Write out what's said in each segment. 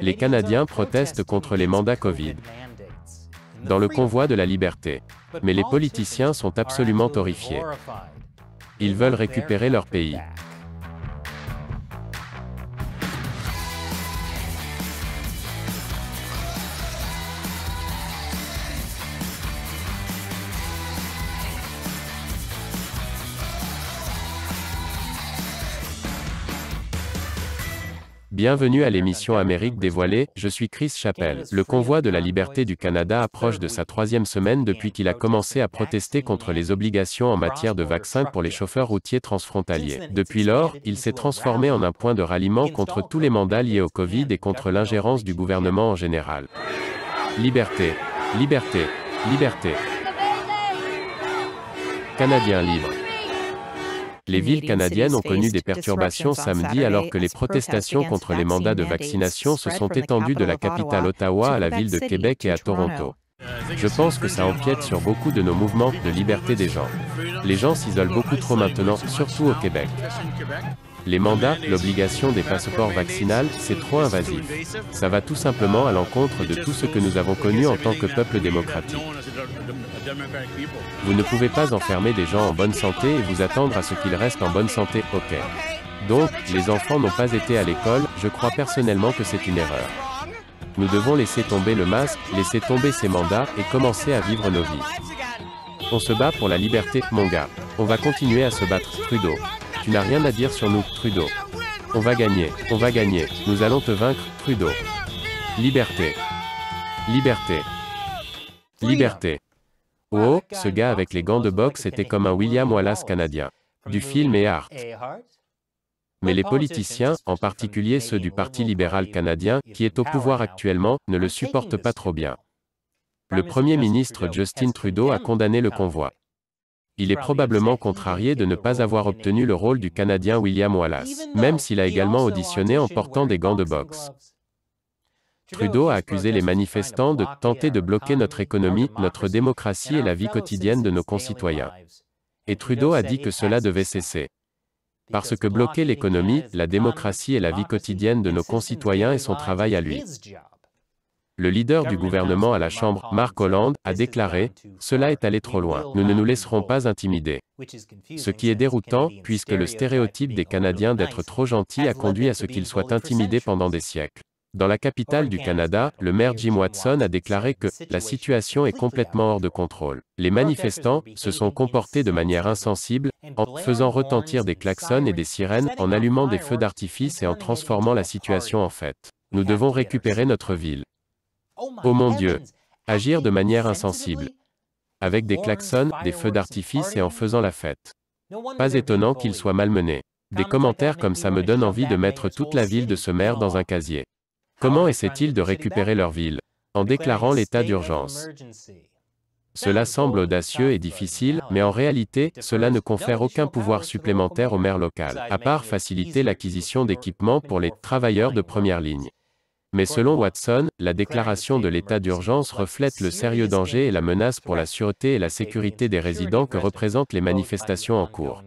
Les Canadiens protestent contre les mandats Covid dans le convoi de la liberté. Mais les politiciens sont absolument horrifiés. Ils veulent récupérer leur pays. Bienvenue à l'émission Amérique dévoilée, je suis Chris Chappell. Le convoi de la liberté du Canada approche de sa 3e semaine depuis qu'il a commencé à protester contre les obligations en matière de vaccins pour les chauffeurs routiers transfrontaliers. Depuis lors, il s'est transformé en un point de ralliement contre tous les mandats liés au Covid et contre l'ingérence du gouvernement en général. Liberté, liberté, liberté. Canadiens libres. Les villes canadiennes ont connu des perturbations samedi alors que les protestations contre les mandats de vaccination se sont étendues de la capitale Ottawa à la ville de Québec et à Toronto. Je pense que ça empiète sur beaucoup de nos mouvements de liberté des gens. Les gens s'isolent beaucoup trop maintenant, surtout au Québec. Les mandats, l'obligation des passeports vaccinaux, c'est trop invasif. Ça va tout simplement à l'encontre de tout ce que nous avons connu en tant que peuple démocratique. Vous ne pouvez pas enfermer des gens en bonne santé et vous attendre à ce qu'ils restent en bonne santé, ok. Donc, les enfants n'ont pas été à l'école, je crois personnellement que c'est une erreur. Nous devons laisser tomber le masque, laisser tomber ces mandats, et commencer à vivre nos vies. On se bat pour la liberté, mon gars. On va continuer à se battre, Trudeau. Tu n'as rien à dire sur nous, Trudeau. On va gagner, nous allons te vaincre, Trudeau. Liberté. Liberté. Liberté. Oh, ce gars avec les gants de boxe était comme un William Wallace canadien. Du film et art. Mais les politiciens, en particulier ceux du Parti libéral canadien, qui est au pouvoir actuellement, ne le supportent pas trop bien. Le Premier ministre Justin Trudeau a condamné le convoi. Il est probablement contrarié de ne pas avoir obtenu le rôle du Canadien William Wallace, même s'il a également auditionné en portant des gants de boxe. Trudeau a accusé les manifestants de tenter de bloquer notre économie, notre démocratie et la vie quotidienne de nos concitoyens. Et Trudeau a dit que cela devait cesser. Parce que bloquer l'économie, la démocratie et la vie quotidienne de nos concitoyens est son travail à lui. Le leader du gouvernement à la Chambre, Mark Holland, a déclaré « Cela est allé trop loin, nous ne nous laisserons pas intimider ». Ce qui est déroutant, puisque le stéréotype des Canadiens d'être trop gentils a conduit à ce qu'ils soient intimidés pendant des siècles. Dans la capitale du Canada, le maire Jim Watson a déclaré que « la situation est complètement hors de contrôle ». Les manifestants se sont comportés de manière insensible, en faisant retentir des klaxons et des sirènes, en allumant des feux d'artifice et en transformant la situation en fête. Nous devons récupérer notre ville. Oh mon Dieu! Agir de manière insensible. Avec des klaxons, des feux d'artifice et en faisant la fête. Pas étonnant qu'ils soient malmenés. Des commentaires comme ça me donnent envie de mettre toute la ville de ce maire dans un casier. Comment essaient-ils de récupérer leur ville? En déclarant l'état d'urgence. Cela semble audacieux et difficile, mais en réalité, cela ne confère aucun pouvoir supplémentaire au maire local, à part faciliter l'acquisition d'équipements pour les travailleurs de première ligne. Mais selon Watson, la déclaration de l'état d'urgence reflète le sérieux danger et la menace pour la sûreté et la sécurité des résidents que représentent les manifestations en cours.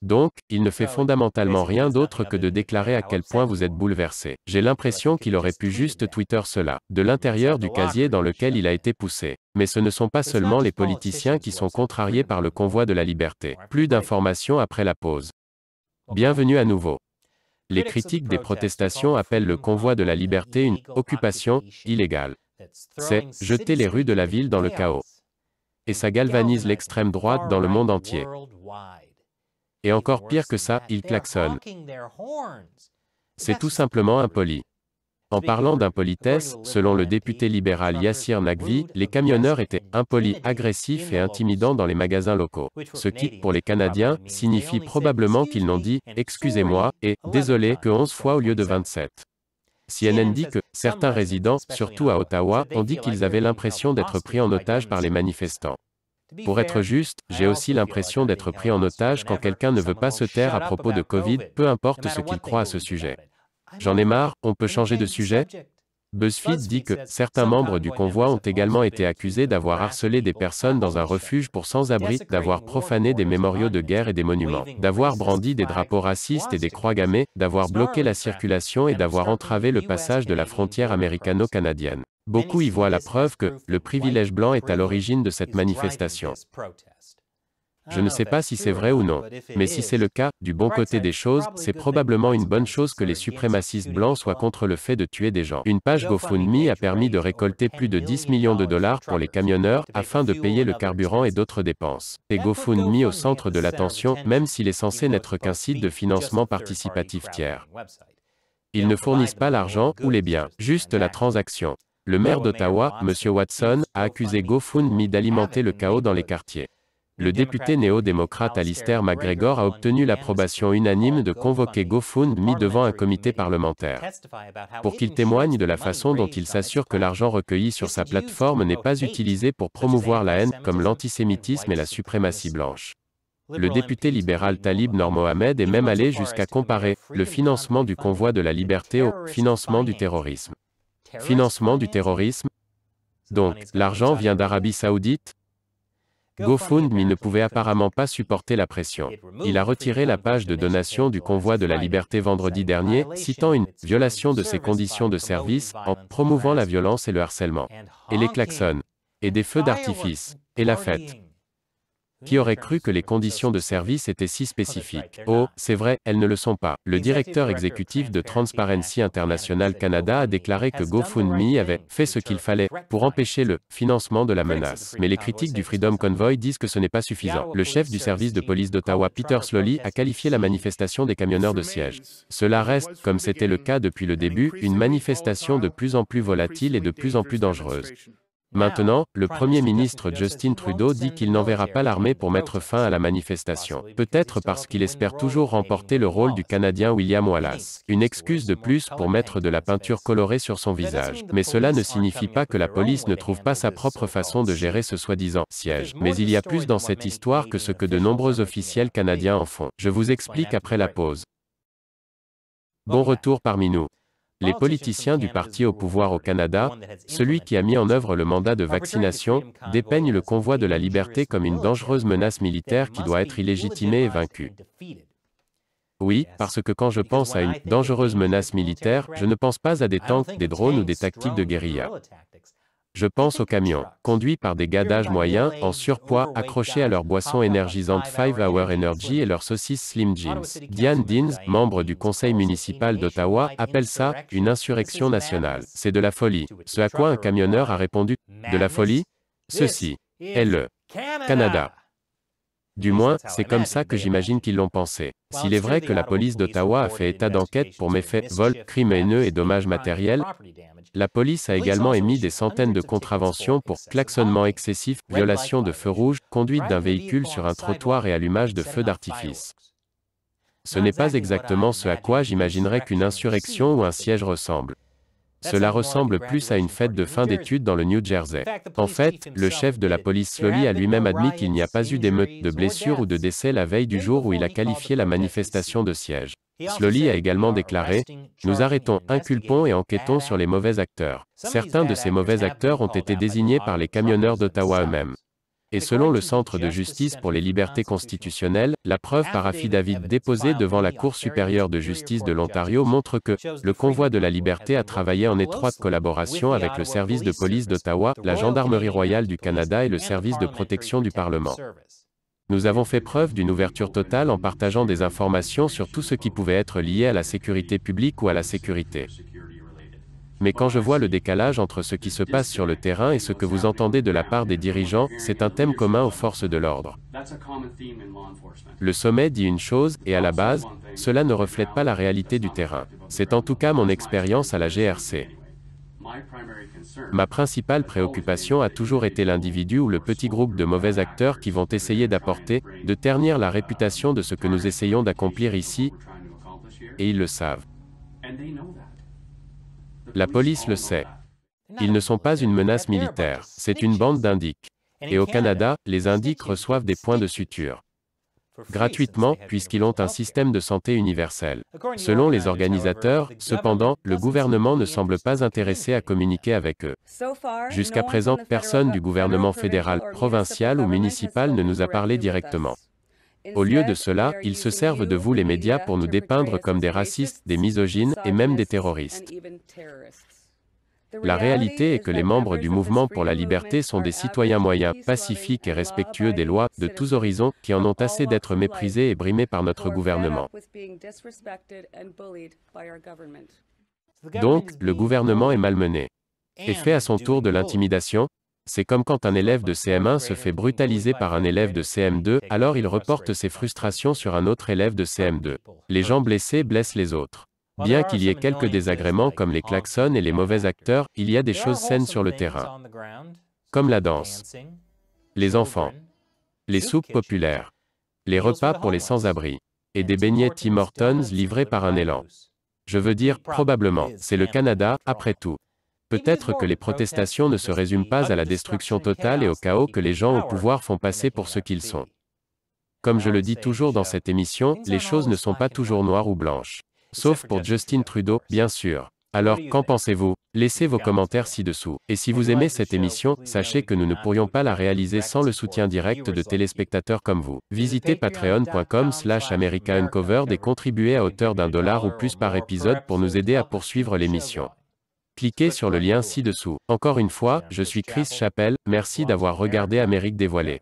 Donc, il ne fait fondamentalement rien d'autre que de déclarer à quel point vous êtes bouleversé. J'ai l'impression qu'il aurait pu juste Twitter cela, de l'intérieur du casier dans lequel il a été poussé. Mais ce ne sont pas seulement les politiciens qui sont contrariés par le convoi de la liberté. Plus d'informations après la pause. Bienvenue à nouveau. Les critiques des protestations appellent le convoi de la liberté une « occupation illégale ». C'est « jeter les rues de la ville dans le chaos ». Et ça galvanise l'extrême droite dans le monde entier. Et encore pire que ça, ils klaxonnent. C'est tout simplement impoli. En parlant d'impolitesse, selon le député libéral Yassir Naqvi, les camionneurs étaient impolis, agressifs et intimidants dans les magasins locaux. Ce qui, pour les Canadiens, signifie probablement qu'ils n'ont dit « excusez-moi » et « désolé » que 11 fois au lieu de 27. CNN dit que certains résidents, surtout à Ottawa, ont dit qu'ils avaient l'impression d'être pris en otage par les manifestants. Pour être juste, j'ai aussi l'impression d'être pris en otage quand quelqu'un ne veut pas se taire à propos de Covid, peu importe ce qu'il croit à ce sujet. J'en ai marre, on peut changer de sujet? BuzzFeed dit que certains membres du convoi ont également été accusés d'avoir harcelé des personnes dans un refuge pour sans-abri, d'avoir profané des mémoriaux de guerre et des monuments, d'avoir brandi des drapeaux racistes et des croix gammées, d'avoir bloqué la circulation et d'avoir entravé le passage de la frontière américano-canadienne. Beaucoup y voient la preuve que le privilège blanc est à l'origine de cette manifestation. Je ne sais pas si c'est vrai ou non, mais si c'est le cas, du bon côté des choses, c'est probablement une bonne chose que les suprémacistes blancs soient contre le fait de tuer des gens. Une page GoFundMe a permis de récolter plus de 10 millions de dollars pour les camionneurs, afin de payer le carburant et d'autres dépenses. Et GoFundMe au centre de l'attention, même s'il est censé n'être qu'un site de financement participatif tiers. Ils ne fournissent pas l'argent ou les biens, juste la transaction. Le maire d'Ottawa, M. Watson, a accusé GoFundMe d'alimenter le chaos dans les quartiers. Le député néo-démocrate Alistair McGregor a obtenu l'approbation unanime de convoquer GoFundMe devant un comité parlementaire, pour qu'il témoigne de la façon dont il s'assure que l'argent recueilli sur sa plateforme n'est pas utilisé pour promouvoir la haine, comme l'antisémitisme et la suprématie blanche. Le député libéral Talib Noor Mohamed est même allé jusqu'à comparer le financement du convoi de la liberté au financement du terrorisme. Financement du terrorisme? Donc, l'argent vient d'Arabie Saoudite? GoFundMe ne pouvait apparemment pas supporter la pression. Il a retiré la page de donation du convoi de la liberté vendredi dernier, citant une « violation de ses conditions de service » en promouvant la violence et le harcèlement. Et les klaxons. Et des feux d'artifice. Et la fête. Qui aurait cru que les conditions de service étaient si spécifiques? Oh, c'est vrai, elles ne le sont pas. Le directeur exécutif de Transparency International Canada a déclaré que GoFundMe avait fait ce qu'il fallait pour empêcher le financement de la menace. Mais les critiques du Freedom Convoy disent que ce n'est pas suffisant. Le chef du service de police d'Ottawa, Peter Sloly, a qualifié la manifestation des camionneurs de siège. Cela reste, comme c'était le cas depuis le début, une manifestation de plus en plus volatile et de plus en plus dangereuse. Maintenant, le Premier ministre Justin Trudeau dit qu'il n'enverra pas l'armée pour mettre fin à la manifestation. Peut-être parce qu'il espère toujours remporter le rôle du Canadien William Wallace. Une excuse de plus pour mettre de la peinture colorée sur son visage. Mais cela ne signifie pas que la police ne trouve pas sa propre façon de gérer ce soi-disant siège. Mais il y a plus dans cette histoire que ce que de nombreux officiels canadiens en font. Je vous explique après la pause. Bon retour parmi nous. Les politiciens du parti au pouvoir au Canada, celui qui a mis en œuvre le mandat de vaccination, dépeignent le convoi de la liberté comme une dangereuse menace militaire qui doit être illégitimée et vaincue. Oui, parce que quand je pense à une dangereuse menace militaire, je ne pense pas à des tanks, des drones ou des tactiques de guérilla. Je pense aux camions, conduits par des gars d'âge moyen, en surpoids, accrochés à leur boisson énergisante 5 Hour Energy et leurs saucisses Slim Jeans. Diane Deans, membre du conseil municipal d'Ottawa, appelle ça « une insurrection nationale ». C'est de la folie. Ce à quoi un camionneur a répondu « de la folie ? Ceci est le Canada ». Du moins, c'est comme ça que j'imagine qu'ils l'ont pensé. S'il est vrai que la police d'Ottawa a fait état d'enquête pour méfaits, vols, crimes haineux et dommages matériels, la police a également émis des centaines de contraventions pour klaxonnement excessif, violation de feux rouges, conduite d'un véhicule sur un trottoir et allumage de feux d'artifice. Ce n'est pas exactement ce à quoi j'imaginerais qu'une insurrection ou un siège ressemble. Cela ressemble plus à une fête de fin d'études dans le New Jersey. En fait, le chef de la police Sloly a lui-même admis qu'il n'y a pas eu d'émeutes, de blessures ou de décès la veille du jour où il a qualifié la manifestation de siège. Sloly a également déclaré « Nous arrêtons, inculpons et enquêtons sur les mauvais acteurs. Certains de ces mauvais acteurs ont été désignés par les camionneurs d'Ottawa eux-mêmes. » Et selon le Centre de justice pour les libertés constitutionnelles, la preuve par affidavit déposée devant la Cour supérieure de justice de l'Ontario montre que le convoi de la liberté a travaillé en étroite collaboration avec le service de police d'Ottawa, la Gendarmerie royale du Canada et le service de protection du Parlement. Nous avons fait preuve d'une ouverture totale en partageant des informations sur tout ce qui pouvait être lié à la sécurité publique ou à la sécurité. Mais quand je vois le décalage entre ce qui se passe sur le terrain et ce que vous entendez de la part des dirigeants, c'est un thème commun aux forces de l'ordre. Le sommet dit une chose, et à la base, cela ne reflète pas la réalité du terrain. C'est en tout cas mon expérience à la GRC. Ma principale préoccupation a toujours été l'individu ou le petit groupe de mauvais acteurs qui vont essayer d'apporter, de ternir la réputation de ce que nous essayons d'accomplir ici, et ils le savent. La police le sait. Ils ne sont pas une menace militaire, c'est une bande d'indiques. Et au Canada, les indiques reçoivent des points de suture. gratuitement, puisqu'ils ont un système de santé universel. Selon les organisateurs, cependant, le gouvernement ne semble pas intéressé à communiquer avec eux. Jusqu'à présent, personne du gouvernement fédéral, provincial ou municipal ne nous a parlé directement. Au lieu de cela, ils se servent de vous les médias pour nous dépeindre comme des racistes, des misogynes et même des terroristes. La réalité est que les membres du mouvement pour la liberté sont des citoyens moyens, pacifiques et respectueux des lois, de tous horizons, qui en ont assez d'être méprisés et brimés par notre gouvernement. Donc, le gouvernement est malmené. Et fait à son tour de l'intimidation. C'est comme quand un élève de CM1 se fait brutaliser par un élève de CM2, alors il reporte ses frustrations sur un autre élève de CM2. Les gens blessés blessent les autres. Bien qu'il y ait quelques désagréments comme les klaxons et les mauvais acteurs, il y a des choses saines sur le terrain. Comme la danse, les enfants, les soupes populaires, les repas pour les sans-abri, et des beignets Tim Hortons livrés par un élan. Je veux dire, probablement, c'est le Canada, après tout. Peut-être que les protestations ne se résument pas à la destruction totale et au chaos que les gens au pouvoir font passer pour ce qu'ils sont. Comme je le dis toujours dans cette émission, les choses ne sont pas toujours noires ou blanches. Sauf pour Justin Trudeau, bien sûr. Alors, qu'en pensez-vous? Laissez vos commentaires ci-dessous. Et si vous aimez cette émission, sachez que nous ne pourrions pas la réaliser sans le soutien direct de téléspectateurs comme vous. Visitez patreon.com/americauncovered et contribuez à hauteur d'$1 ou plus par épisode pour nous aider à poursuivre l'émission. Cliquez sur le lien ci-dessous. Encore une fois, je suis Chris Chappell, merci d'avoir regardé Amérique dévoilée.